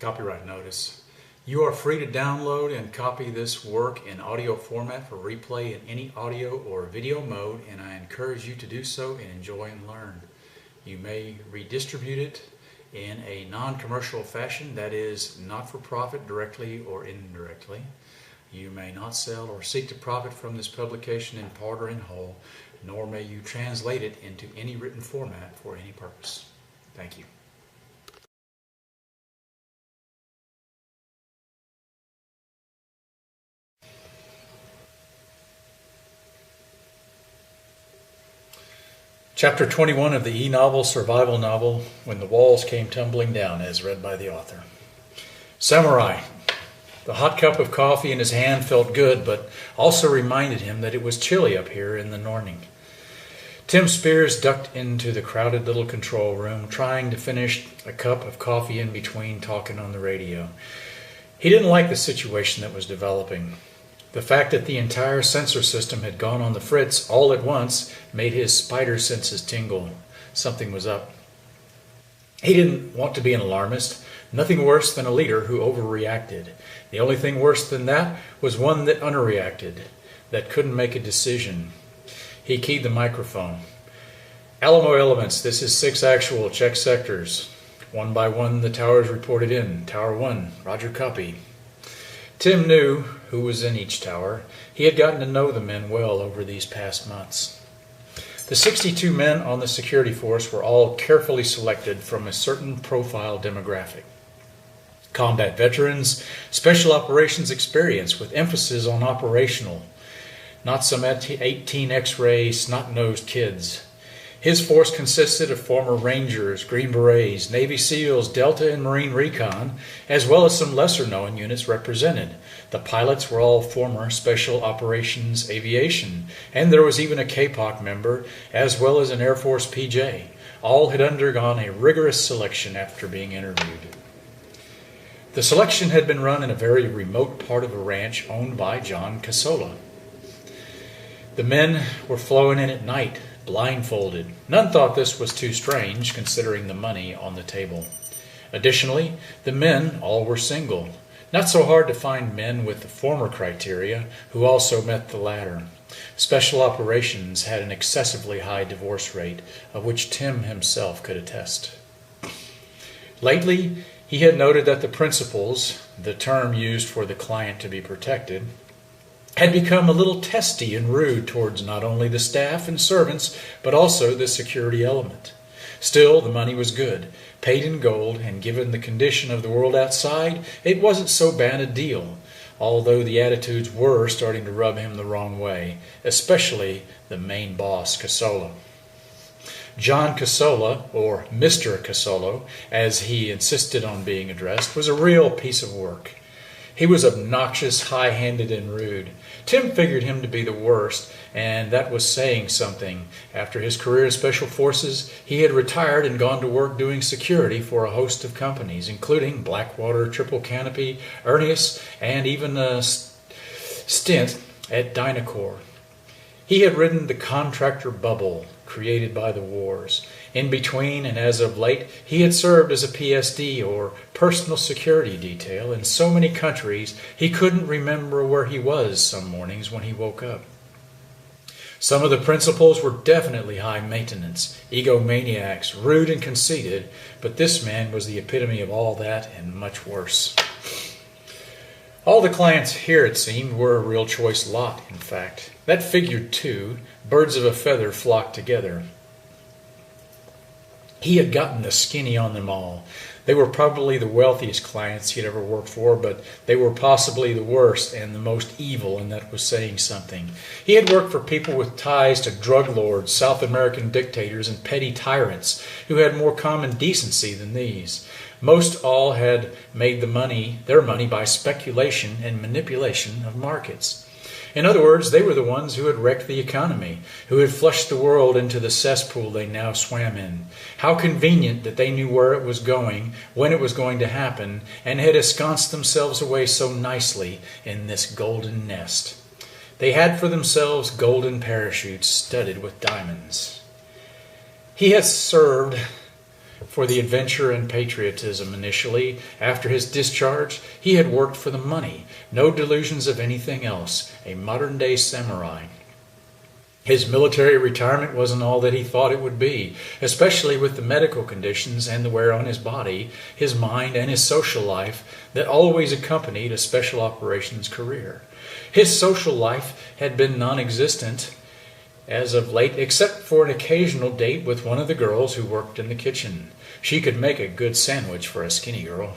Copyright notice. You are free to download and copy this work in audio format for replay in any audio or video mode, and I encourage you to do so and enjoy and learn. You may redistribute it in a non-commercial fashion, that is, not for profit directly or indirectly. You may not sell or seek to profit from this publication in part or in whole, nor may you translate it into any written format for any purpose. Thank you. Chapter 21 of the E-Novel survival novel, When the Walls Came Tumbling Down, as read by the author. Samurai. The hot cup of coffee in his hand felt good, but also reminded him that it was chilly up here in the morning. Tim Spears ducked into the crowded little control room, trying to finish a cup of coffee in between talking on the radio. He didn't like the situation that was developing. The fact that the entire sensor system had gone on the fritz all at once made his spider senses tingle. Something was up. He didn't want to be an alarmist. Nothing worse than a leader who overreacted. The only thing worse than that was one that underreacted, that couldn't make a decision. He keyed the microphone. Alamo Elements, this is 6 actual, check sectors. One by one the towers reported in. Tower 1, roger, copy. Tim knew who was in each tower. He had gotten to know the men well over these past months. The 62 men on the security force were all carefully selected from a certain profile demographic. Combat veterans, special operations experience with emphasis on operational, not some 18 X-ray snot-nosed kids. His force consisted of former Rangers, Green Berets, Navy SEALs, Delta and Marine Recon, as well as some lesser-known units represented. The pilots were all former Special Operations Aviation, and there was even a KPOC member, as well as an Air Force PJ. All had undergone a rigorous selection after being interviewed. The selection had been run in a very remote part of a ranch owned by John Casola. The men were flowing in at night, blindfolded. None thought this was too strange, considering the money on the table. Additionally, the men all were single. Not so hard to find men with the former criteria who also met the latter. Special Operations had an excessively high divorce rate, of which Tim himself could attest. Lately, he had noted that the principals, the term used for the client to be protected, had become a little testy and rude towards not only the staff and servants, but also the security element. Still, the money was good, paid in gold, and given the condition of the world outside, it wasn't so bad a deal, although the attitudes were starting to rub him the wrong way, especially the main boss, Casola. John Casola, or Mr. Casola, as he insisted on being addressed, was a real piece of work. He was obnoxious, high-handed, and rude. Tim figured him to be the worst, and that was saying something. After his career in Special Forces, he had retired and gone to work doing security for a host of companies, including Blackwater, Triple Canopy, Ernius, and even a stint at Dynacor. He had ridden the contractor bubble created by the wars. In between, and as of late, he had served as a PSD, or personal security detail, in so many countries he couldn't remember where he was some mornings when he woke up. Some of the principals were definitely high maintenance, egomaniacs, rude and conceited, but this man was the epitome of all that and much worse. All the clients here, it seemed, were a real choice lot, in fact. That figured too. Birds of a feather flocked together. He had gotten the skinny on them all. They were probably the wealthiest clients he had ever worked for, but they were possibly the worst and the most evil, and that was saying something. He had worked for people with ties to drug lords, South American dictators, and petty tyrants who had more common decency than these. Most all had made their money by speculation and manipulation of markets. In other words, they were the ones who had wrecked the economy, who had flushed the world into the cesspool they now swam in. How convenient that they knew where it was going, when it was going to happen, and had ensconced themselves away so nicely in this golden nest. They had for themselves golden parachutes studded with diamonds. He had served for the adventure and patriotism initially. After his discharge, he had worked for the money. No delusions of anything else. A modern-day samurai. His military retirement wasn't all that he thought it would be, especially with the medical conditions and the wear on his body, his mind, and his social life that always accompanied a special operations career. His social life had been non-existent as of late, except for an occasional date with one of the girls who worked in the kitchen. She could make a good sandwich for a skinny girl.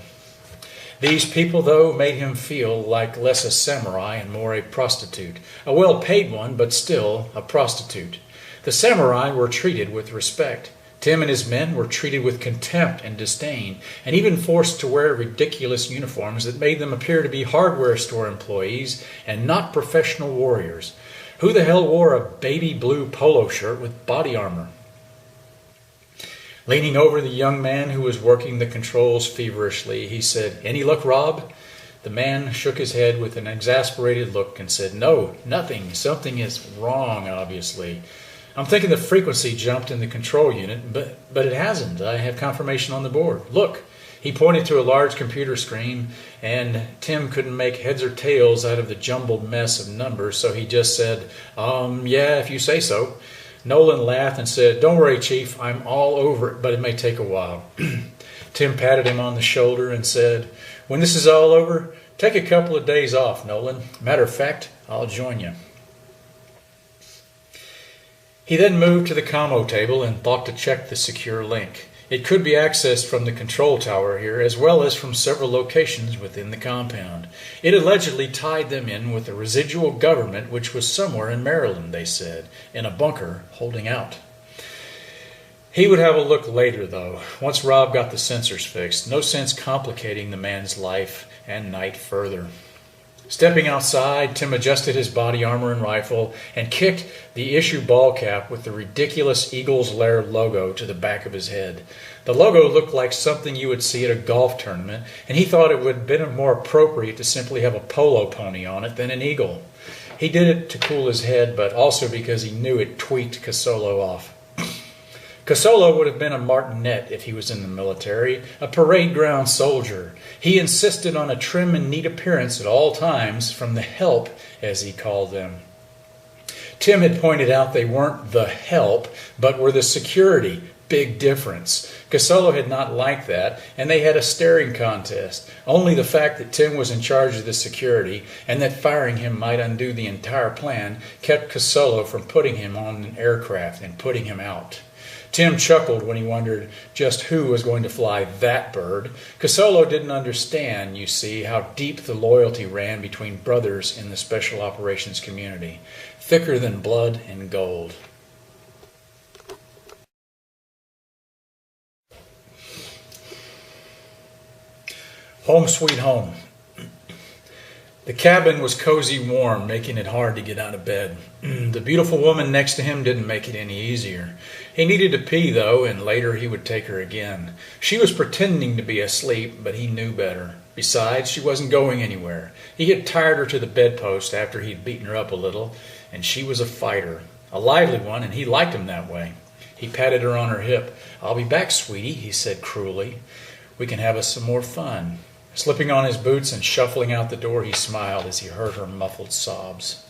These people, though, made him feel like less a samurai and more a prostitute. A well-paid one, but still a prostitute. The samurai were treated with respect. Tim and his men were treated with contempt and disdain, and even forced to wear ridiculous uniforms that made them appear to be hardware store employees and not professional warriors. Who the hell wore a baby blue polo shirt with body armor? Leaning over the young man who was working the controls feverishly, he said, "Any luck, Rob?" The man shook his head with an exasperated look and said, "No, nothing. Something is wrong, obviously. I'm thinking the frequency jumped in the control unit, but it hasn't. I have confirmation on the board. Look." He pointed to a large computer screen, and Tim couldn't make heads or tails out of the jumbled mess of numbers, so he just said, yeah, if you say so." Nolan laughed and said, "Don't worry, Chief, I'm all over it, but it may take a while." Tim patted him on the shoulder and said, "When this is all over, take a couple of days off, Nolan. Matter of fact, I'll join you." He then moved to the commo table and thought to check the secure link. It could be accessed from the control tower here, as well as from several locations within the compound. It allegedly tied them in with the residual government, which was somewhere in Maryland, they said, in a bunker holding out. He would have a look later, though, once Rob got the sensors fixed. No sense complicating the man's life and night further. Stepping outside, Tim adjusted his body armor and rifle and kicked the issue ball cap with the ridiculous Eagles Lair logo to the back of his head. The logo looked like something you would see at a golf tournament, and he thought it would have been more appropriate to simply have a polo pony on it than an eagle. He did it to cool his head, but also because he knew it tweaked Casolo off. Casolo would have been a martinet if he was in the military, a parade ground soldier. He insisted on a trim and neat appearance at all times from the help, as he called them. Tim had pointed out they weren't the help, but were the security. Big difference. Casolo had not liked that, and they had a staring contest. Only the fact that Tim was in charge of the security, and that firing him might undo the entire plan, kept Casolo from putting him on an aircraft and putting him out. Tim chuckled when he wondered just who was going to fly that bird. Casolo didn't understand, you see, how deep the loyalty ran between brothers in the special operations community. Thicker than blood and gold. Home sweet home. The cabin was cozy warm, making it hard to get out of bed. The beautiful woman next to him didn't make it any easier. He needed to pee, though, and later he would take her again. She was pretending to be asleep, but he knew better. Besides, she wasn't going anywhere. He had tied her to the bedpost after he'd beaten her up a little, and she was a fighter. A lively one, and he liked him that way. He patted her on her hip. "I'll be back, sweetie," he said cruelly. "We can have us some more fun." Slipping on his boots and shuffling out the door, he smiled as he heard her muffled sobs.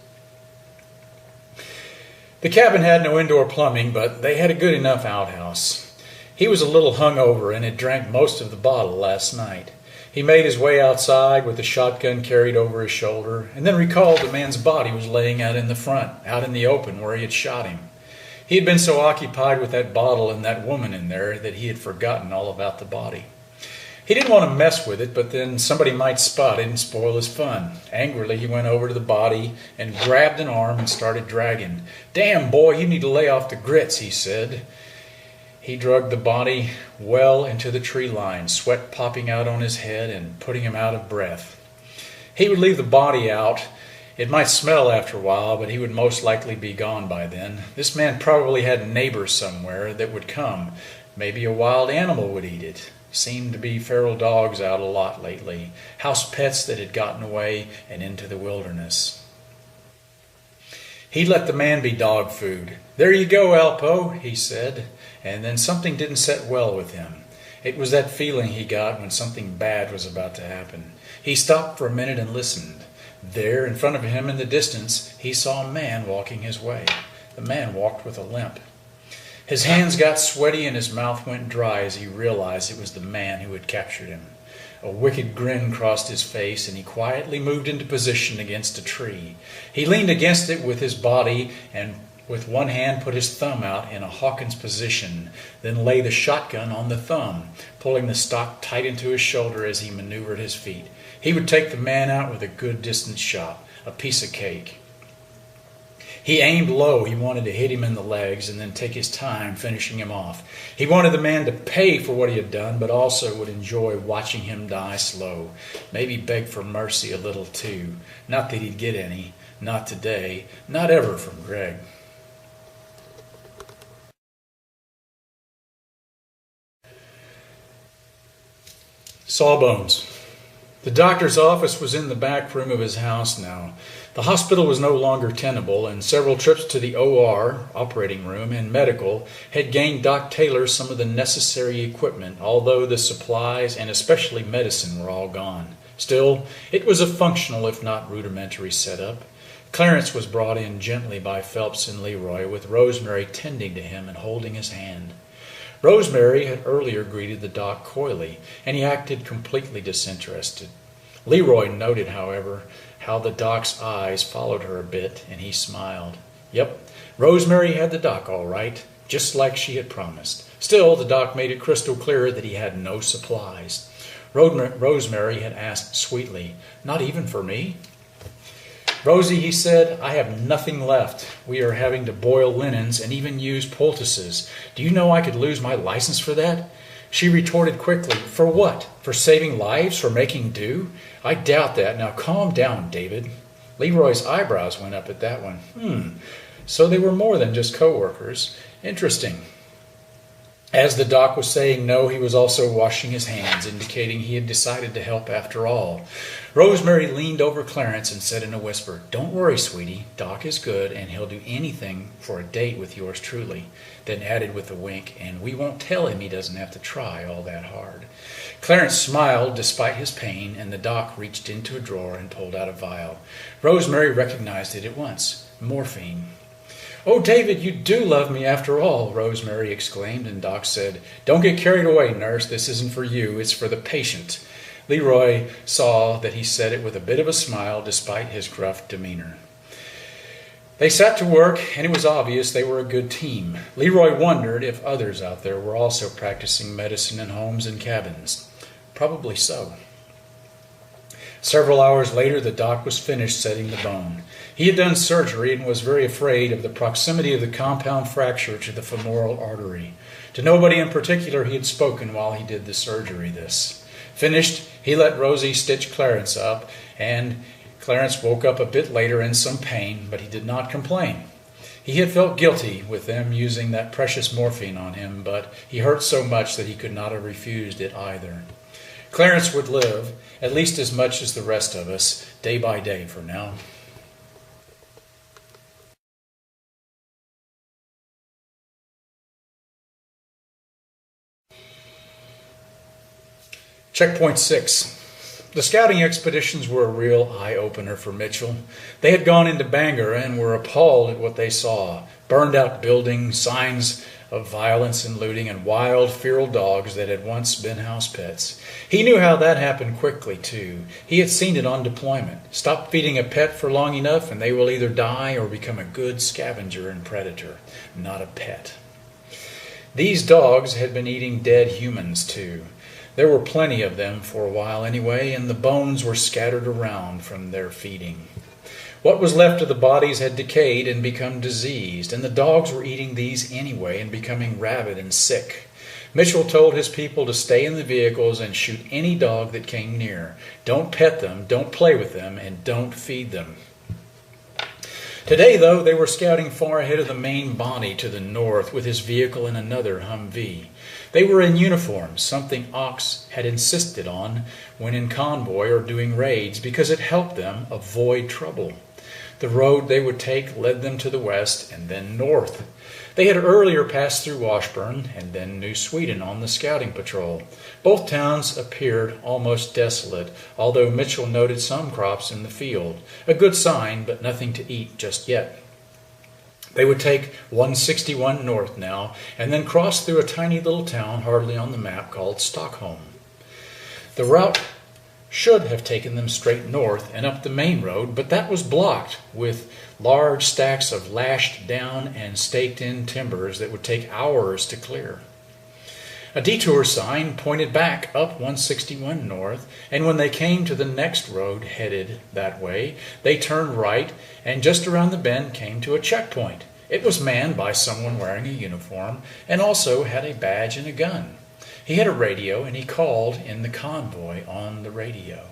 The cabin had no indoor plumbing, but they had a good enough outhouse. He was a little hungover and had drank most of the bottle last night. He made his way outside with the shotgun carried over his shoulder, and then recalled the man's body was laying out in the front, out in the open where he had shot him. He had been so occupied with that bottle and that woman in there that he had forgotten all about the body. He didn't want to mess with it, but then somebody might spot it and spoil his fun. Angrily, he went over to the body and grabbed an arm and started dragging. "Damn, boy, you need to lay off the grits," he said. He dragged the body well into the tree line, sweat popping out on his head and putting him out of breath. He would leave the body out. It might smell after a while, but he would most likely be gone by then. This man probably had neighbors somewhere that would come. Maybe a wild animal would eat it. Seemed to be feral dogs out a lot lately. House pets that had gotten away and into the wilderness. He let the man be dog food. "There you go, Alpo," he said. And then something didn't set well with him. It was that feeling he got when something bad was about to happen. He stopped for a minute and listened. There, in front of him in the distance, he saw a man walking his way. The man walked with a limp. His hands got sweaty and his mouth went dry as he realized it was the man who had captured him. A wicked grin crossed his face, and he quietly moved into position against a tree. He leaned against it with his body and with one hand put his thumb out in a Hawkins position, then lay the shotgun on the thumb, pulling the stock tight into his shoulder as he maneuvered his feet. He would take the man out with a good distance shot, a piece of cake. He aimed low. He wanted to hit him in the legs and then take his time finishing him off. He wanted the man to pay for what he had done, but also would enjoy watching him die slow. Maybe beg for mercy a little too. Not that he'd get any. Not today. Not ever from Greg. Sawbones. The doctor's office was in the back room of his house now. The hospital was no longer tenable, and several trips to the OR, operating room, and medical had gained Doc Taylor some of the necessary equipment, although the supplies and especially medicine were all gone. Still, it was a functional, if not rudimentary, setup. Clarence was brought in gently by Phelps and Leroy, with Rosemary tending to him and holding his hand. Rosemary had earlier greeted the doc coyly, and he acted completely disinterested. Leroy noted, however, how the doc's eyes followed her a bit, and he smiled. Yep, Rosemary had the doc all right, just like she had promised. Still, the doc made it crystal clear that he had no supplies. Rosemary had asked sweetly, "Not even for me?" "Rosie," he said, "I have nothing left. We are having to boil linens and even use poultices. Do you know I could lose my license for that?" She retorted quickly, "For what? For saving lives? For making do? I doubt that. Now calm down, David." Leroy's eyebrows went up at that one. So they were more than just co-workers. Interesting. As the doc was saying no, he was also washing his hands, indicating he had decided to help after all. Rosemary leaned over Clarence and said in a whisper, "Don't worry, sweetie. Doc is good, and he'll do anything for a date with yours truly." Then added with a wink, "And we won't tell him he doesn't have to try all that hard." Clarence smiled despite his pain, and the doc reached into a drawer and pulled out a vial. Rosemary recognized it at once. Morphine. "Oh, David, you do love me after all," Rosemary exclaimed, and Doc said, "Don't get carried away, nurse. This isn't for you. It's for the patient." Leroy saw that he said it with a bit of a smile despite his gruff demeanor. They sat to work, and it was obvious they were a good team. Leroy wondered if others out there were also practicing medicine in homes and cabins. Probably so. Several hours later, the doc was finished setting the bone. He had done surgery and was very afraid of the proximity of the compound fracture to the femoral artery. To nobody in particular he had spoken while he did the surgery. Finished, he let Rosie stitch Clarence up, and Clarence woke up a bit later in some pain, but he did not complain. He had felt guilty with them using that precious morphine on him, but he hurt so much that he could not have refused it either. Clarence would live, at least as much as the rest of us, day by day for now. Checkpoint 6. The scouting expeditions were a real eye-opener for Mitchell. They had gone into Bangor and were appalled at what they saw. Burned-out buildings, signs of violence and looting, and wild, feral dogs that had once been house pets. He knew how that happened quickly, too. He had seen it on deployment. Stop feeding a pet for long enough and they will either die or become a good scavenger and predator, not a pet. These dogs had been eating dead humans, too. There were plenty of them for a while anyway, and the bones were scattered around from their feeding. What was left of the bodies had decayed and become diseased, and the dogs were eating these anyway and becoming rabid and sick. Mitchell told his people to stay in the vehicles and shoot any dog that came near. Don't pet them, don't play with them, and don't feed them. Today, though, they were scouting far ahead of the main body to the north with his vehicle in another Humvee. They were in uniform, something Ox had insisted on when in convoy or doing raids because it helped them avoid trouble. The road they would take led them to the west and then north. They had earlier passed through Washburn and then New Sweden on the scouting patrol. Both towns appeared almost desolate, although Mitchell noted some crops in the field. A good sign, but nothing to eat just yet. They would take 161 north now, and then cross through a tiny little town hardly on the map called Stockholm. The route should have taken them straight north and up the main road, but that was blocked with large stacks of lashed down and staked in timbers that would take hours to clear. A detour sign pointed back up 161 north, and when they came to the next road headed that way, they turned right and just around the bend came to a checkpoint. It was manned by someone wearing a uniform and also had a badge and a gun. He had a radio and he called in the convoy on the radio.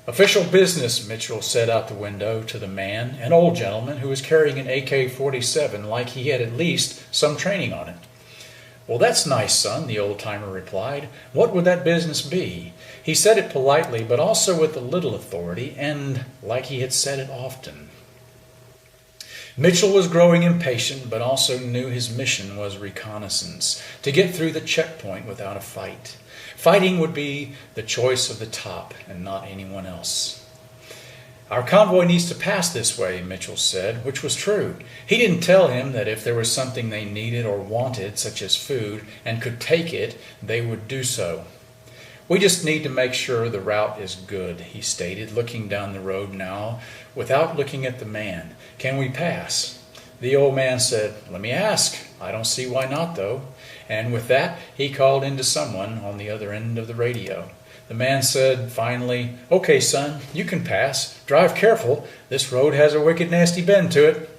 "Official business," Mitchell said out the window to the man, an old gentleman who was carrying an AK-47 like he had at least some training on it. "Well, that's nice, son," the old-timer replied. "What would that business be?" He said it politely, but also with a little authority, and like he had said it often. Mitchell was growing impatient, but also knew his mission was reconnaissance, to get through the checkpoint without a fight. Fighting would be the choice of the top and not anyone else. "Our convoy needs to pass this way," Mitchell said, which was true. He didn't tell him that if there was something they needed or wanted, such as food, and could take it, they would do so. "We just need to make sure the route is good," he stated, looking down the road now without looking at the man. "Can we pass?" The old man said, "Let me ask. I don't see why not, though." And with that, he called into someone on the other end of the radio. The man said finally, "Okay, son, you can pass. Drive careful. This road has a wicked nasty bend to it."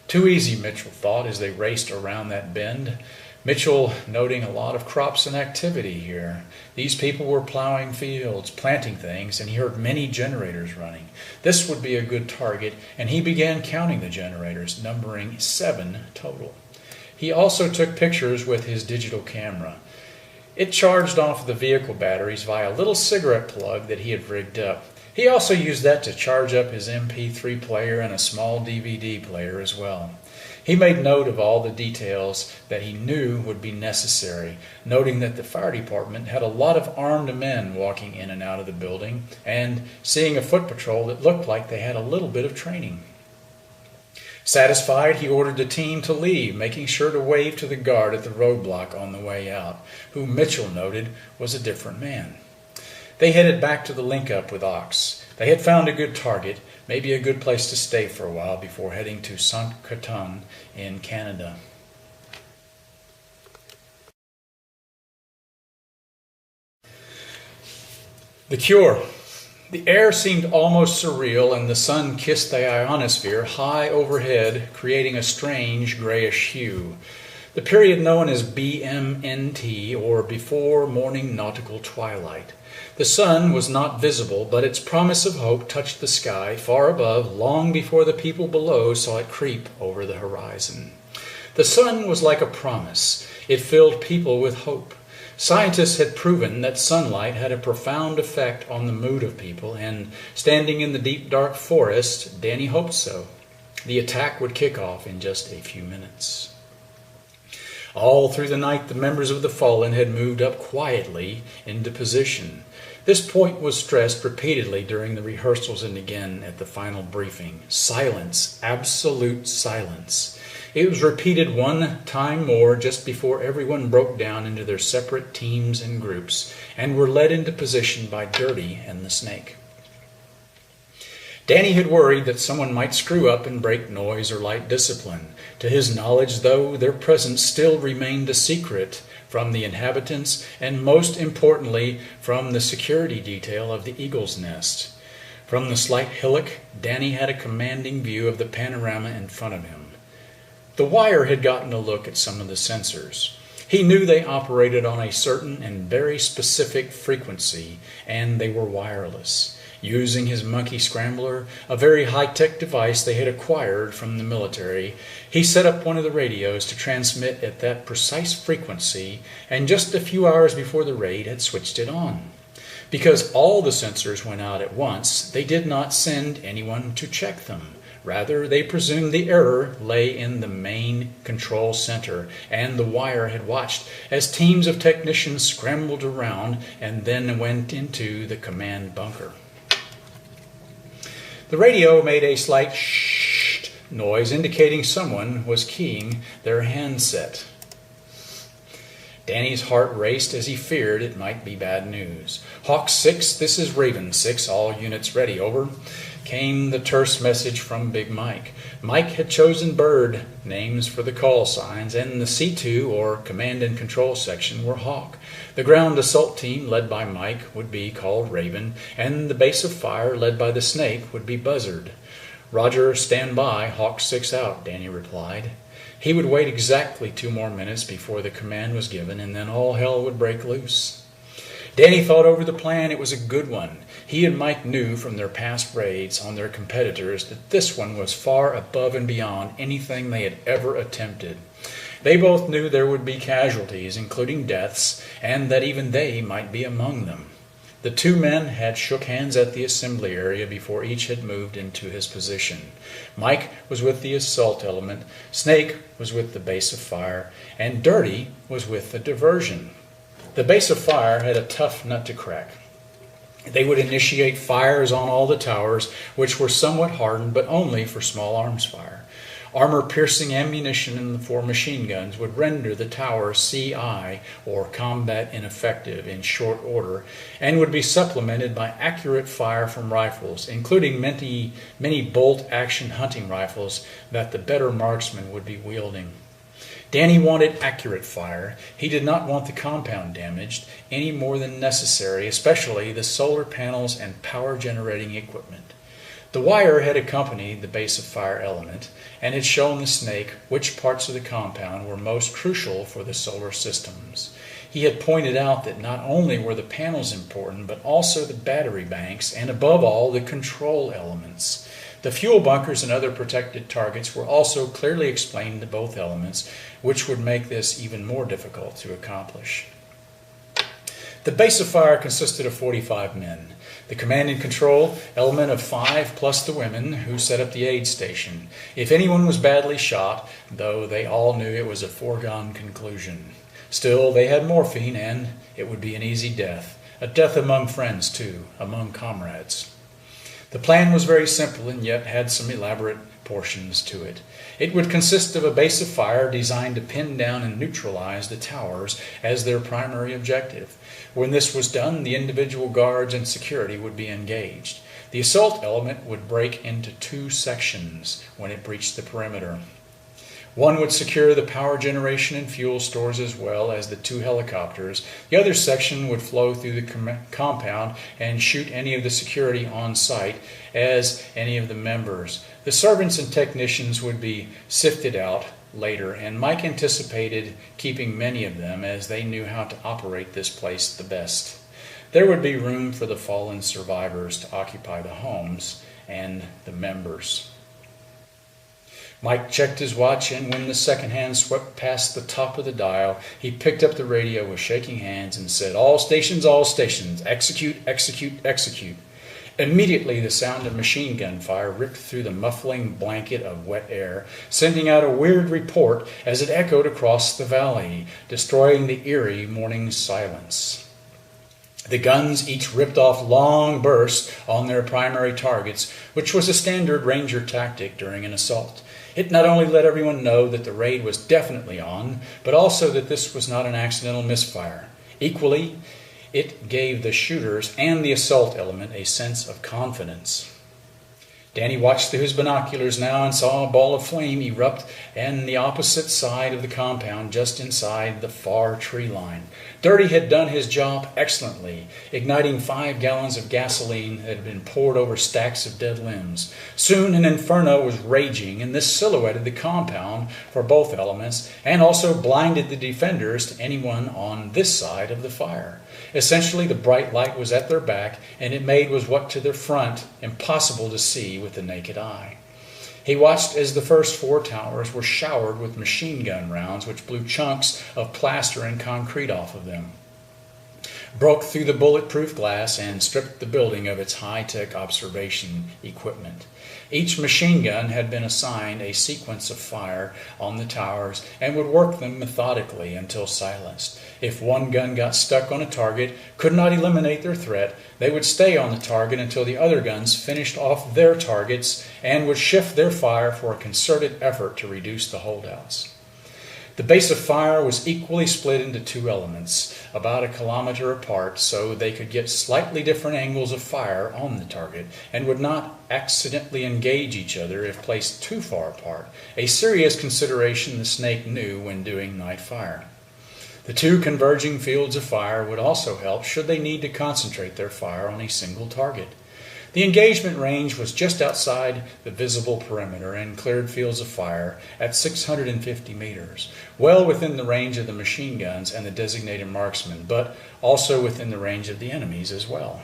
Too easy, Mitchell thought as they raced around that bend. Mitchell noting a lot of crops and activity here. These people were plowing fields, planting things, and he heard many generators running. This would be a good target, and he began counting the generators, numbering 7 total. He also took pictures with his digital camera. It charged off the vehicle batteries via a little cigarette plug that he had rigged up. He also used that to charge up his MP3 player and a small DVD player as well. He made note of all the details that he knew would be necessary, noting that the fire department had a lot of armed men walking in and out of the building, and seeing a foot patrol that looked like they had a little bit of training. Satisfied, he ordered the team to leave, making sure to wave to the guard at the roadblock on the way out, who Mitchell noted was a different man. They headed back to the link-up with Ox. They had found a good target, maybe a good place to stay for a while before heading to Saskatoon in Canada. The cure. The air seemed almost surreal, and the sun kissed the ionosphere high overhead, creating a strange grayish hue. The period known as BMNT, or Before Morning Nautical Twilight. The sun was not visible, but its promise of hope touched the sky far above long before the people below saw it creep over the horizon. The sun was like a promise. It filled people with hope. Scientists had proven that sunlight had a profound effect on the mood of people, and standing in the deep dark forest, Danny hoped so. The attack would kick off in just a few minutes. All through the night, the members of the Fallen had moved up quietly into position. This point was stressed repeatedly during the rehearsals and again at the final briefing. Silence, absolute silence. It was repeated one time more just before everyone broke down into their separate teams and groups and were led into position by Dirty and the Snake. Danny had worried that someone might screw up and break noise or light discipline. To his knowledge, though, their presence still remained a secret from the inhabitants and, most importantly, from the security detail of the Eagle's Nest. From the slight hillock, Danny had a commanding view of the panorama in front of him. The wire had gotten a look at some of the sensors. He knew they operated on a certain and very specific frequency, and they were wireless. Using his monkey scrambler, a very high-tech device they had acquired from the military, he set up one of the radios to transmit at that precise frequency, and just a few hours before the raid had switched it on. Because all the sensors went out at once, they did not send anyone to check them. Rather, they presumed the error lay in the main control center, and the wire had watched as teams of technicians scrambled around and then went into the command bunker. The radio made a slight shh noise indicating someone was keying their handset. Danny's heart raced as he feared it might be bad news. Hawk 6, this is Raven 6, all units ready, over, came the terse message from Big Mike. Mike had chosen bird names for the call signs, and the C2, or Command and Control section, were Hawk. The ground assault team, led by Mike, would be called Raven, and the base of fire, led by the Snake, would be Buzzard. Roger, stand by, Hawk 6 out, Danny replied. He would wait exactly 2 more minutes before the command was given, and then all hell would break loose. Danny thought over the plan. It was a good one. He and Mike knew from their past raids on their competitors that this one was far above and beyond anything they had ever attempted. They both knew there would be casualties, including deaths, and that even they might be among them. The 2 men had shook hands at the assembly area before each had moved into his position. Mike was with the assault element, Snake was with the base of fire, and Dirty was with the diversion. The base of fire had a tough nut to crack. They would initiate fires on all the towers, which were somewhat hardened, but only for small arms fire. Armor-piercing ammunition for machine guns would render the tower CI, or combat ineffective, in short order, and would be supplemented by accurate fire from rifles, including many bolt-action hunting rifles that the better marksmen would be wielding. Danny wanted accurate fire. He did not want the compound damaged any more than necessary, especially the solar panels and power-generating equipment. The wire had accompanied the base of fire element and had shown the Snake which parts of the compound were most crucial for the solar systems. He had pointed out that not only were the panels important, but also the battery banks and, above all, the control elements. The fuel bunkers and other protected targets were also clearly explained to both elements, which would make this even more difficult to accomplish. The base of fire consisted of 45 men. The command and control element of 5 plus the women who set up the aid station. If anyone was badly shot, though they all knew it was a foregone conclusion. Still, they had morphine and it would be an easy death. A death among friends too, among comrades. The plan was very simple and yet had some elaborate portions to it. It would consist of a base of fire designed to pin down and neutralize the towers as their primary objective. When this was done, the individual guards and security would be engaged. The assault element would break into 2 sections when it breached the perimeter. One would secure the power generation and fuel stores as well as the 2 helicopters. The other section would flow through the compound and shoot any of the security on site as any of the members. The servants and technicians would be sifted out later, and Mike anticipated keeping many of them as they knew how to operate this place the best. There would be room for the fallen survivors to occupy the homes and the members. Mike checked his watch, and when the second hand swept past the top of the dial, he picked up the radio with shaking hands and said, all stations, execute, execute, execute." Immediately, the sound of machine gun fire ripped through the muffling blanket of wet air, sending out a weird report as it echoed across the valley, destroying the eerie morning silence. The guns each ripped off long bursts on their primary targets, which was a standard Ranger tactic during an assault. It not only let everyone know that the raid was definitely on, but also that this was not an accidental misfire. Equally, it gave the shooters and the assault element a sense of confidence. Danny watched through his binoculars now and saw a ball of flame erupt on the opposite side of the compound, just inside the far tree line. Dirty had done his job excellently, igniting 5 gallons of gasoline that had been poured over stacks of dead limbs. Soon an inferno was raging, and this silhouetted the compound for both elements and also blinded the defenders to anyone on this side of the fire. Essentially, the bright light was at their back, and it made what to their front impossible to see with the naked eye. He watched as the first 4 towers were showered with machine gun rounds, which blew chunks of plaster and concrete off of them. broke through the bulletproof glass and stripped the building of its high-tech observation equipment. Each machine gun had been assigned a sequence of fire on the towers and would work them methodically until silenced. If one gun got stuck on a target, could not eliminate their threat, they would stay on the target until the other guns finished off their targets and would shift their fire for a concerted effort to reduce the holdouts. The base of fire was equally split into two elements, about a kilometer apart, so they could get slightly different angles of fire on the target and would not accidentally engage each other if placed too far apart, a serious consideration the snake knew when doing night fire. The two converging fields of fire would also help should they need to concentrate their fire on a single target. The engagement range was just outside the visible perimeter and cleared fields of fire at 650 meters, well within the range of the machine guns and the designated marksmen, but also within the range of the enemies as well.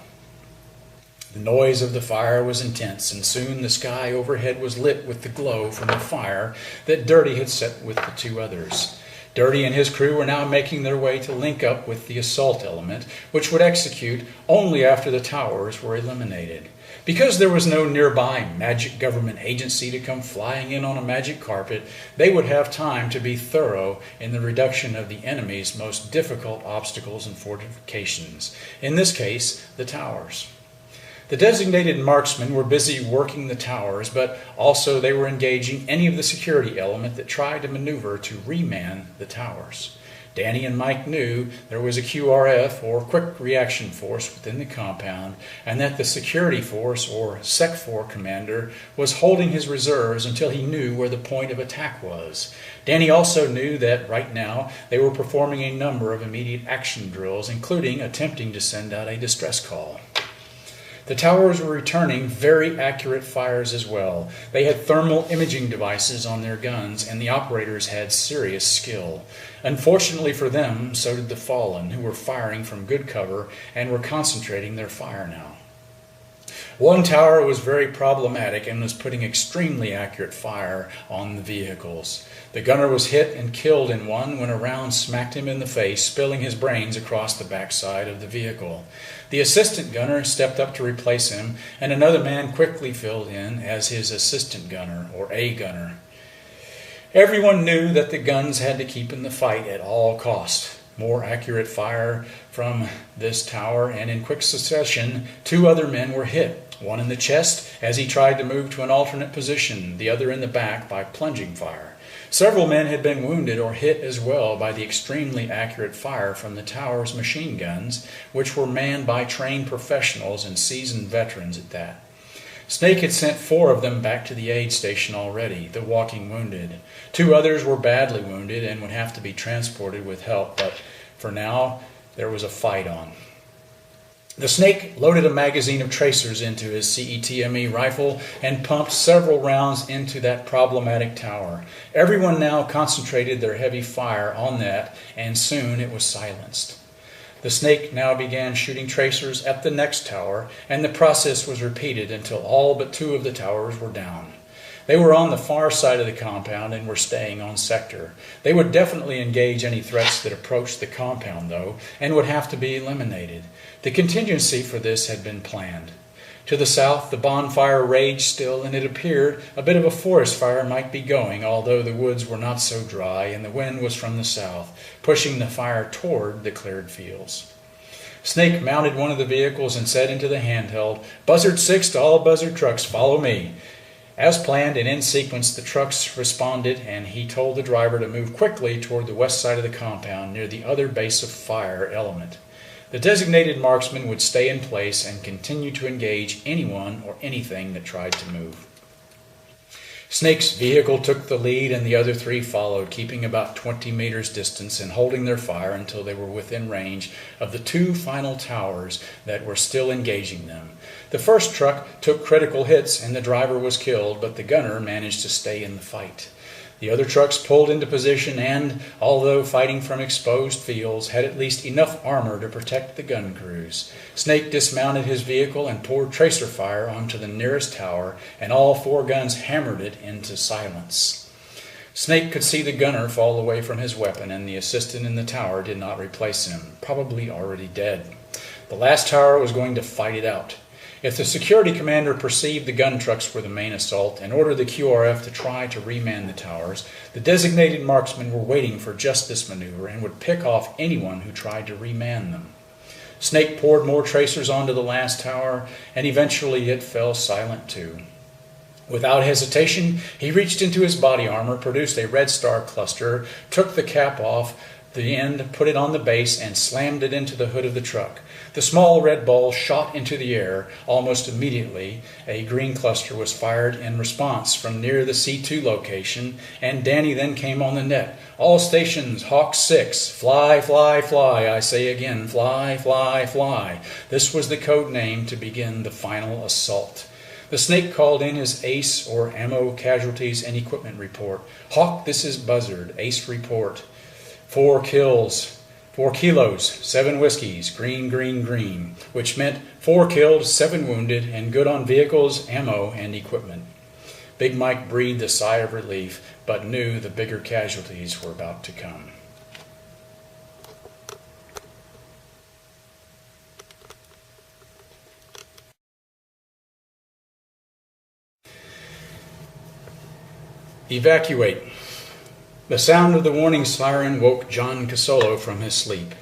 The noise of the fire was intense, and soon the sky overhead was lit with the glow from the fire that Dirty had set with the two others. Dirty and his crew were now making their way to link up with the assault element, which would execute only after the towers were eliminated. Because there was no nearby magic government agency to come flying in on a magic carpet, they would have time to be thorough in the reduction of the enemy's most difficult obstacles and fortifications, in this case, the towers. The designated marksmen were busy working the towers, but also they were engaging any of the security element that tried to maneuver to reman the towers. Danny and Mike knew there was a QRF, or Quick Reaction Force, within the compound, and that the Security Force, or SEC4 commander, was holding his reserves until he knew where the point of attack was. Danny also knew that right now they were performing a number of immediate action drills, including attempting to send out a distress call. The towers were returning very accurate fires as well. They had thermal imaging devices on their guns, and the operators had serious skill. Unfortunately for them, so did the fallen, who were firing from good cover and were concentrating their fire now. One tower was very problematic and was putting extremely accurate fire on the vehicles. The gunner was hit and killed in one when a round smacked him in the face, spilling his brains across the backside of the vehicle. The assistant gunner stepped up to replace him, and another man quickly filled in as his assistant gunner, or A gunner. Everyone knew that the guns had to keep in the fight at all costs. More accurate fire from this tower, and in quick succession, two other men were hit, one in the chest as he tried to move to an alternate position, the other in the back by plunging fire. Several men had been wounded or hit as well by the extremely accurate fire from the tower's machine guns, which were manned by trained professionals and seasoned veterans at that. Snake had sent 4 of them back to the aid station already, the walking wounded. 2 others were badly wounded and would have to be transported with help, but for now, there was a fight on. The Snake loaded a magazine of tracers into his CETME rifle and pumped several rounds into that problematic tower. Everyone now concentrated their heavy fire on that, and soon it was silenced. The Snake now began shooting tracers at the next tower, and the process was repeated until all but 2 of the towers were down. They were on the far side of the compound and were staying on sector. They would definitely engage any threats that approached the compound, though, and would have to be eliminated. The contingency for this had been planned. To the south, the bonfire raged still, and it appeared a bit of a forest fire might be going, although the woods were not so dry, and the wind was from the south, pushing the fire toward the cleared fields. Snake mounted one of the vehicles and said into the handheld, "Buzzard 6 to all Buzzard trucks, follow me." As planned and in sequence, the trucks responded, and he told the driver to move quickly toward the west side of the compound near the other base of fire element. The designated marksman would stay in place and continue to engage anyone or anything that tried to move. Snake's vehicle took the lead, and the other 3 followed, keeping about 20 meters distance and holding their fire until they were within range of the 2 final towers that were still engaging them. The first truck took critical hits and the driver was killed, but the gunner managed to stay in the fight. The other trucks pulled into position and, although fighting from exposed fields, had at least enough armor to protect the gun crews. Snake dismounted his vehicle and poured tracer fire onto the nearest tower, and all 4 guns hammered it into silence. Snake could see the gunner fall away from his weapon, and the assistant in the tower did not replace him, probably already dead. The last tower was going to fight it out. If the security commander perceived the gun trucks were the main assault and ordered the QRF to try to reman the towers, the designated marksmen were waiting for just this maneuver and would pick off anyone who tried to reman them. Snake poured more tracers onto the last tower, and eventually it fell silent too. Without hesitation, he reached into his body armor, produced a red star cluster, took the cap off the end, put it on the base, and slammed it into the hood of the truck. The small red ball shot into the air. Almost immediately, a green cluster was fired in response from near the C2 location, and Danny then came on the net. All stations, Hawk 6, fly, fly, fly. I say again, fly, fly, fly. This was the code name to begin the final assault. The Snake called in his ACE, or Ammo, Casualties, and Equipment report. Hawk, this is Buzzard. ACE report. 4 kills, 4 kilos, 7 whiskeys, green, green, green, which meant 4 killed, 7 wounded, and good on vehicles, ammo, and equipment. Big Mike breathed a sigh of relief, but knew the bigger casualties were about to come. Evacuate. The sound of the warning siren woke John Casolo from his sleep.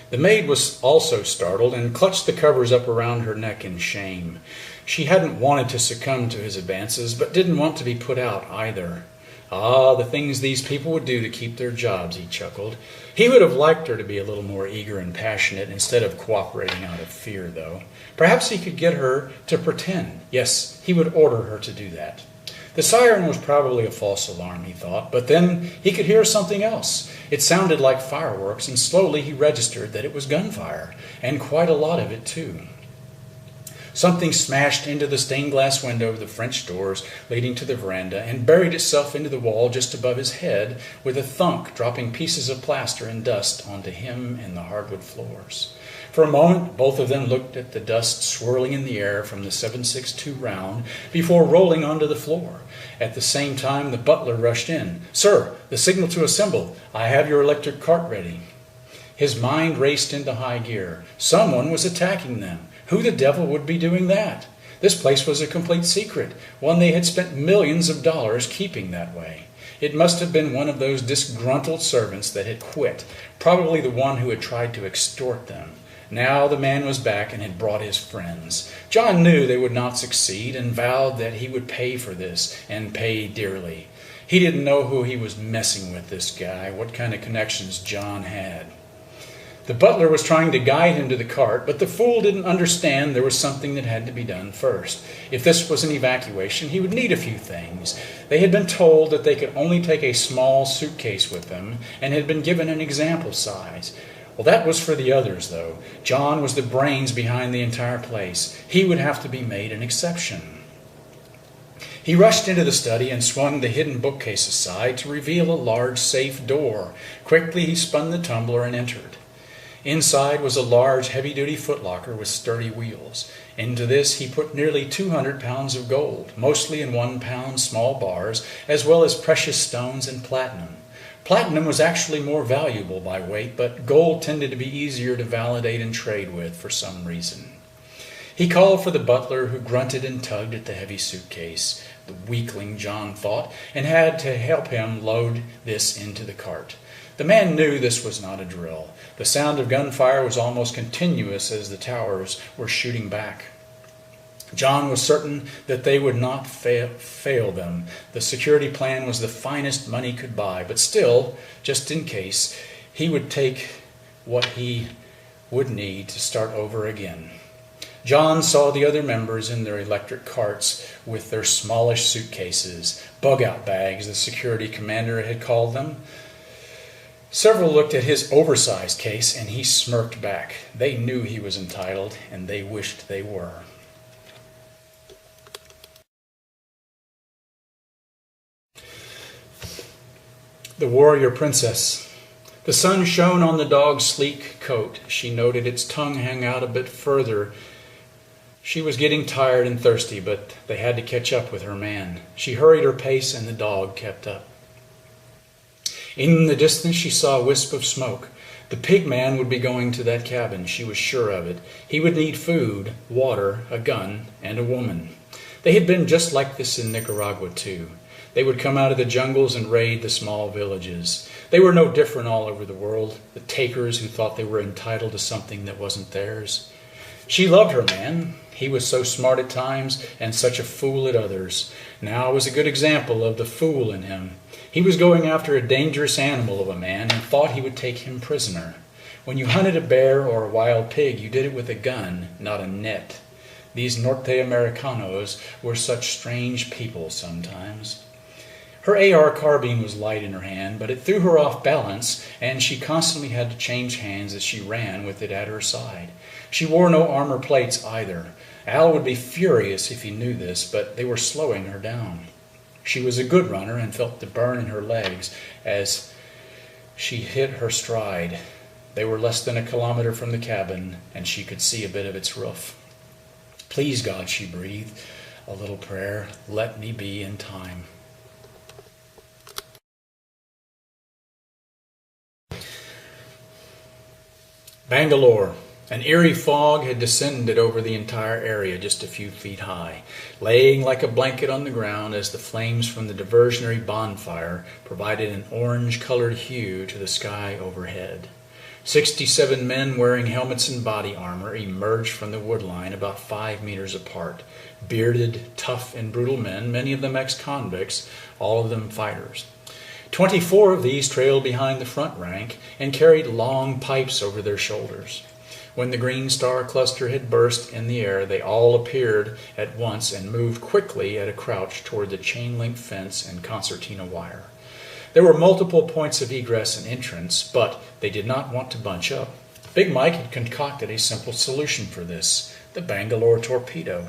The maid was also startled and clutched the covers up around her neck in shame. She hadn't wanted to succumb to his advances, but didn't want to be put out either. Ah, the things these people would do to keep their jobs, he chuckled. He would have liked her to be a little more eager and passionate instead of cooperating out of fear, though. Perhaps he could get her to pretend. Yes, he would order her to do that. The siren was probably a false alarm, he thought, but then he could hear something else. It sounded like fireworks, and slowly he registered that it was gunfire, and quite a lot of it, too. Something smashed into the stained glass window of the French doors leading to the veranda and buried itself into the wall just above his head with a thunk, dropping pieces of plaster and dust onto him and the hardwood floors. For a moment, both of them looked at the dust swirling in the air from the 7.62 round before rolling onto the floor. At the same time, the butler rushed in. "Sir, the signal to assemble. I have your electric cart ready." His mind raced into high gear. Someone was attacking them. Who the devil would be doing that? This place was a complete secret, one they had spent millions of dollars keeping that way. It must have been one of those disgruntled servants that had quit, probably the one who had tried to extort them. Now the man was back and had brought his friends. John knew they would not succeed and vowed that he would pay for this, and pay dearly. He didn't know who he was messing with, this guy, what kind of connections John had. The butler was trying to guide him to the cart, but the fool didn't understand there was something that had to be done first. If this was an evacuation, he would need a few things. They had been told that they could only take a small suitcase with them and had been given an example size. Well, that was for the others, though. John was the brains behind the entire place. He would have to be made an exception. He rushed into the study and swung the hidden bookcase aside to reveal a large safe door. Quickly he spun the tumbler and entered. Inside was a large, heavy-duty footlocker with sturdy wheels. Into this he put nearly 200 pounds of gold, mostly in 1-pound small bars, as well as precious stones and platinum. Platinum was actually more valuable by weight, but gold tended to be easier to validate and trade with for some reason. He called for the butler, who grunted and tugged at the heavy suitcase. The weakling, John thought, and had to help him load this into the cart. The man knew this was not a drill. The sound of gunfire was almost continuous as the towers were shooting back. John was certain that they would not fail them. The security plan was the finest money could buy, but still, just in case, he would take what he would need to start over again. John saw the other members in their electric carts with their smallish suitcases, bug-out bags, the security commander had called them. Several looked at his oversized case, and he smirked back. They knew he was entitled, and they wished they were. The warrior princess. The sun shone on the dog's sleek coat. She noted its tongue hang out a bit further. She was getting tired and thirsty, but they had to catch up with her man. She hurried her pace, and the dog kept up. In the distance she saw a wisp of smoke. The pig man would be going to that cabin, she was sure of it. He would need food, water, a gun, and a woman. They had been just like this in Nicaragua, too. They would come out of the jungles and raid the small villages. They were no different all over the world, the takers who thought they were entitled to something that wasn't theirs. She loved her man. He was so smart at times and such a fool at others. Now was a good example of the fool in him. He was going after a dangerous animal of a man and thought he would take him prisoner. When you hunted a bear or a wild pig, you did it with a gun, not a net. These Norte Americanos were such strange people sometimes. Her AR carbine was light in her hand, but it threw her off balance, and she constantly had to change hands as she ran with it at her side. She wore no armor plates either. Al would be furious if he knew this, but they were slowing her down. She was a good runner and felt the burn in her legs as she hit her stride. They were less than 1 kilometer from the cabin, and she could see a bit of its roof. Please, God, she breathed, a little prayer, let me be in time. Bangalore. An eerie fog had descended over the entire area just a few feet high, laying like a blanket on the ground as the flames from the diversionary bonfire provided an orange-colored hue to the sky overhead. 67 men wearing helmets and body armor emerged from the woodline about 5 meters apart. Bearded, tough, and brutal men, many of them ex-convicts, all of them fighters. 24 of these trailed behind the front rank and carried long pipes over their shoulders. When the green star cluster had burst in the air, they all appeared at once and moved quickly at a crouch toward the chain-link fence and concertina wire. There were multiple points of egress and entrance, but they did not want to bunch up. Big Mike had concocted a simple solution for this, the Bangalore torpedo.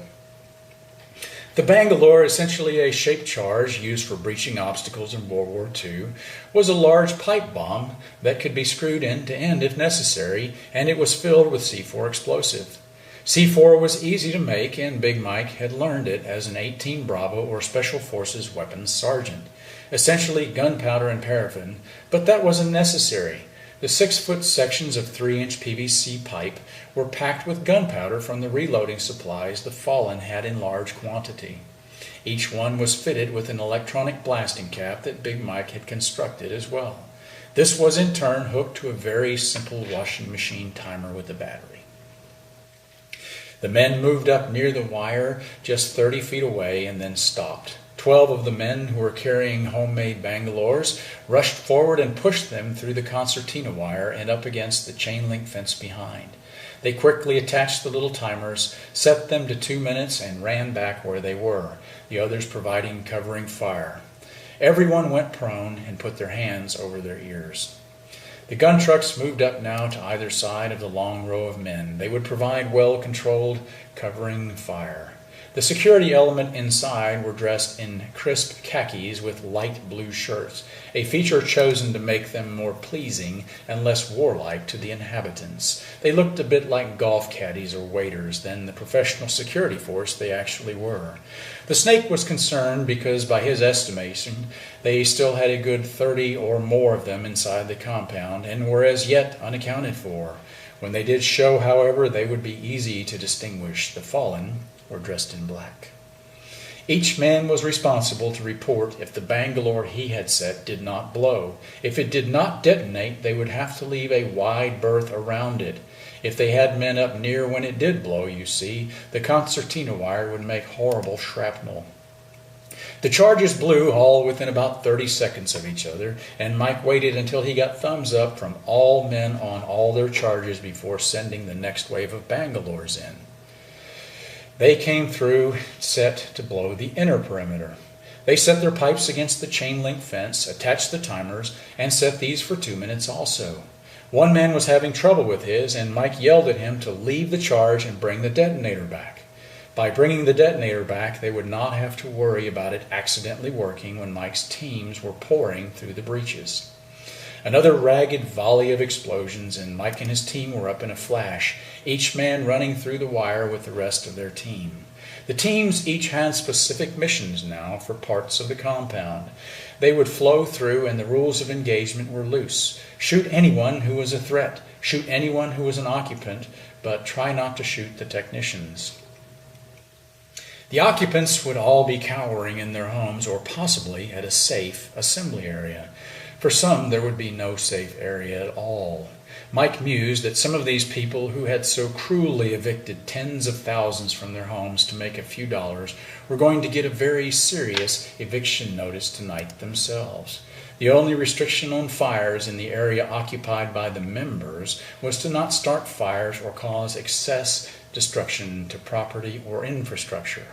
The Bangalore, essentially a shaped charge used for breaching obstacles in World War II, was a large pipe bomb that could be screwed end to end if necessary, and it was filled with C4 explosive. C4 was easy to make, and Big Mike had learned it as an 18 Bravo or Special Forces weapons sergeant. Essentially gunpowder and paraffin, but that wasn't necessary. The 6-foot sections of 3-inch PVC pipe were packed with gunpowder from the reloading supplies the Fallen had in large quantity. Each one was fitted with an electronic blasting cap that Big Mike had constructed as well. This was in turn hooked to a very simple washing machine timer with a battery. The men moved up near the wire just 30 feet away and then stopped. 12 of the men who were carrying homemade Bangalores rushed forward and pushed them through the concertina wire and up against the chain-link fence behind. They quickly attached the little timers, set them to 2 minutes, and ran back where they were, the others providing covering fire. Everyone went prone and put their hands over their ears. The gun trucks moved up now to either side of the long row of men. They would provide well-controlled covering fire. The security element inside were dressed in crisp khakis with light blue shirts, a feature chosen to make them more pleasing and less warlike to the inhabitants. They looked a bit like golf caddies or waiters than the professional security force they actually were. The Snake was concerned because, by his estimation, they still had a good 30 or more of them inside the compound and were as yet unaccounted for. When they did show, however, they would be easy to distinguish. The Fallen were dressed in black. Each man was responsible to report if the Bangalore he had set did not blow. If it did not detonate, they would have to leave a wide berth around it. If they had men up near when it did blow, you see, the concertina wire would make horrible shrapnel. The charges blew all within about 30 seconds of each other, and Mike waited until he got thumbs up from all men on all their charges before sending the next wave of Bangalores in. They came through set to blow the inner perimeter. They set their pipes against the chain-link fence, attached the timers, and set these for 2 minutes also. One man was having trouble with his, and Mike yelled at him to leave the charge and bring the detonator back. By bringing the detonator back, they would not have to worry about it accidentally working when Mike's teams were pouring through the breaches. Another ragged volley of explosions, and Mike and his team were up in a flash, each man running through the wire with the rest of their team. The teams each had specific missions now for parts of the compound. They would flow through, and the rules of engagement were loose. Shoot anyone who was a threat. Shoot anyone who was an occupant, but try not to shoot the technicians. The occupants would all be cowering in their homes or possibly at a safe assembly area. For some, there would be no safe area at all. Mike mused that some of these people who had so cruelly evicted tens of thousands from their homes to make a few dollars were going to get a very serious eviction notice tonight themselves. The only restriction on fires in the area occupied by the members was to not start fires or cause excess destruction to property or infrastructure.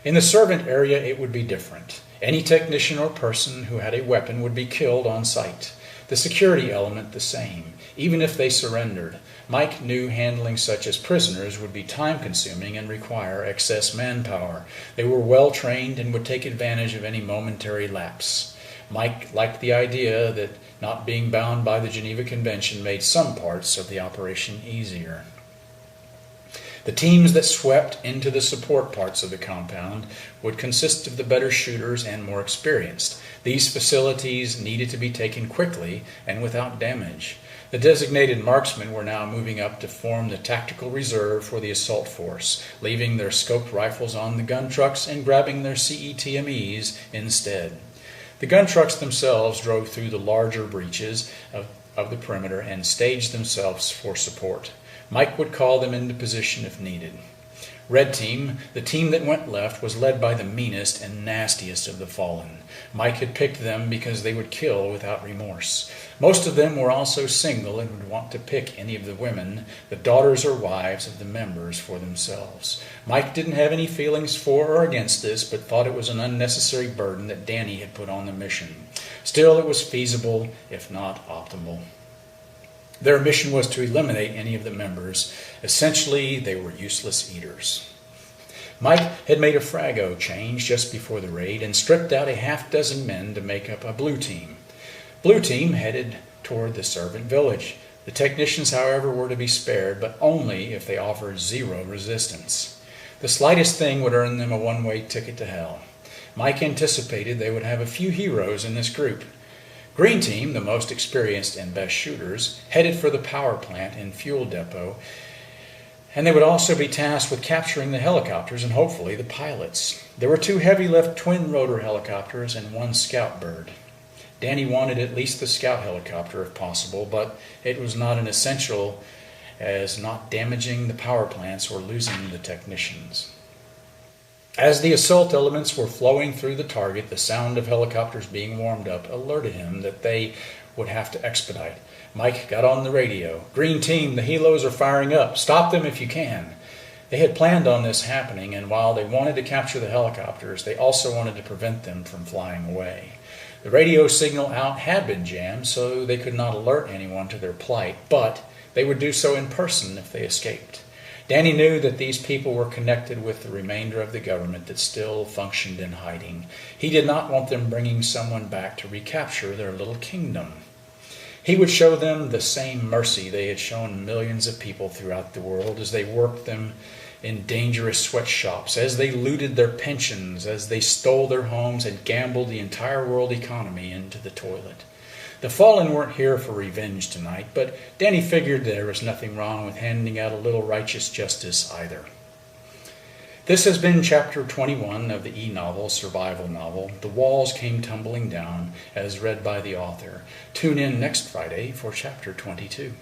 In the servant area, it would be different. Any technician or person who had a weapon would be killed on sight. The security element the same, even if they surrendered. Mike knew handling such as prisoners would be time-consuming and require excess manpower. They were well-trained and would take advantage of any momentary lapse. Mike liked the idea that not being bound by the Geneva Convention made some parts of the operation easier. The teams that swept into the support parts of the compound would consist of the better shooters and more experienced. These facilities needed to be taken quickly and without damage. The designated marksmen were now moving up to form the tactical reserve for the assault force, leaving their scoped rifles on the gun trucks and grabbing their CETMEs instead. The gun trucks themselves drove through the larger breaches of the perimeter and staged themselves for support. Mike would call them into position if needed. Red Team, the team that went left, was led by the meanest and nastiest of the fallen. Mike had picked them because they would kill without remorse. Most of them were also single and would want to pick any of the women, the daughters or wives of the members, for themselves. Mike didn't have any feelings for or against this, but thought it was an unnecessary burden that Danny had put on the mission. Still, it was feasible, if not optimal. Their mission was to eliminate any of the members. Essentially, they were useless eaters. Mike had made a Frago change just before the raid and stripped out a half-dozen men to make up a blue team. Blue team headed toward the servant village. The technicians, however, were to be spared, but only if they offered zero resistance. The slightest thing would earn them a one-way ticket to hell. Mike anticipated they would have a few heroes in this group. Green Team, the most experienced and best shooters, headed for the power plant and fuel depot, and they would also be tasked with capturing the helicopters and hopefully the pilots. There were 2 heavy-lift twin-rotor helicopters and 1 scout bird. Danny wanted at least the scout helicopter if possible, but it was not an essential as not damaging the power plants or losing the technicians. As the assault elements were flowing through the target, the sound of helicopters being warmed up alerted him that they would have to expedite. Mike got on the radio. "Green Team, the helos are firing up. Stop them if you can." They had planned on this happening, and while they wanted to capture the helicopters, they also wanted to prevent them from flying away. The radio signal out had been jammed, so they could not alert anyone to their plight, but they would do so in person if they escaped. Danny knew that these people were connected with the remainder of the government that still functioned in hiding. He did not want them bringing someone back to recapture their little kingdom. He would show them the same mercy they had shown millions of people throughout the world as they worked them in dangerous sweatshops, as they looted their pensions, as they stole their homes and gambled the entire world economy into the toilet. The fallen weren't here for revenge tonight, but Danny figured there was nothing wrong with handing out a little righteous justice either. This has been Chapter 21 of the e-novel, survival novel, The Walls Came Tumbling Down, as read by the author. Tune in next Friday for Chapter 22.